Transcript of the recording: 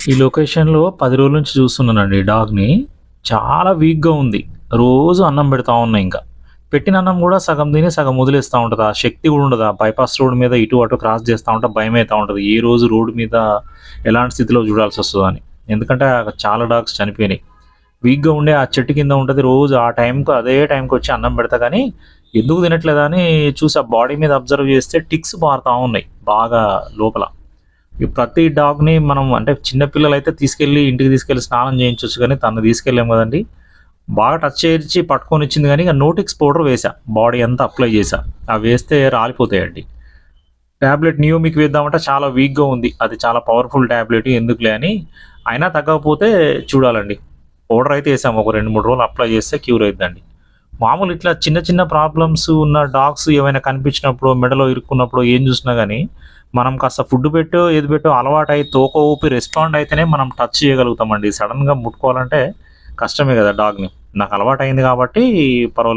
ఈ లొకేషన్‌లో 10 రోజుల నుంచి చూస్తున్నానండి ఈ డాగ్‌ని. చాలా వీక్‌గా ఉంది. రోజు అన్నం పెడతా ఉన్నా ఇంకా. పెట్టిన అన్నం గూడా సగం తిని, సగం వదిలేస్తా ఉంటది. ఆ శక్తి గూడా ఉండదు. ఆ బైపాస్ రోడ్ మీద ఇటు, అటు క్రాస్ చేస్తా ఉంటే భయమైతా ఉంటది. ఏ రోజు రోడ్డు మీద ఎలాంటి స్థితిలో చూడాల్సొస్తదో అని. ఎందుకంటే చాలా డాగ్స్ చనిపోయినాయి. వీక్‌గా ఉండే ఆ చెట్టు కింద ఉంటది. రోజు ఆ టైంకి అదే టైంకొచ్చి అన్నం పెడతా గానీ, ఎందుకు తినట్లేదా అని చూసి ఆ బాడీ మీద అబ్జర్వ్ చేస్తే టిక్స్ పారుతా ఉన్నాయి బాగా లోపల. ఈ ప్రతి డాగ్‌ని మనం అంటే చిన్న పిల్లలైతే తీసుకెళ్ళి ఇంటికి తీసుకెళ్ళి స్నానం చేయించొచ్చు గానీ, తనని తీసుకెళ్ళలేం గదండీ! బాగా టచ్ చేయించి పట్టుకొనిచ్చింది గానీ, ఇక నోటిక్స్ పౌడర్ వేశా. బాడీ అంతా అప్లై చేశా. అవి వేస్తే రాలిపోతాయండి. టాబ్లెట్ నియోమిక్ వేద్దామంటే చాలా వీక్‌గా ఉంది. అది చాలా పవర్‌ఫుల్ టాబ్లెట్ ఎందుకులే అని, అయినా తగ్గకపోతే చూడాలండి. పౌడర్ అయితే ఏసాము. ఒక 2, 3 రోజులు అప్లై చేస్తే క్యూర్ అయిద్దండి. మామూలు ఇట్లా చిన్న చిన్న ప్రాబ్లమ్స్ ఉన్న డాగ్స్ ఏవైనా కనిపించినప్పుడో, మెడలో ఇరుక్కున్నప్పుడో ఏం చూసినా గానీ, మనం కాస్త ఫుడ్ పెట్టో, ఏది పెట్టో అలవాటై తోక ఊపి రెస్పాండ్ అయితేనే మనం టచ్ చేయగలుగుతామండి. సడెన్‌గా ముట్టుకోవాలంటే కష్టమే గదా డాగ్‌ని. నాకు అలవాటయింది కాబట్టి పర్వాలేదు.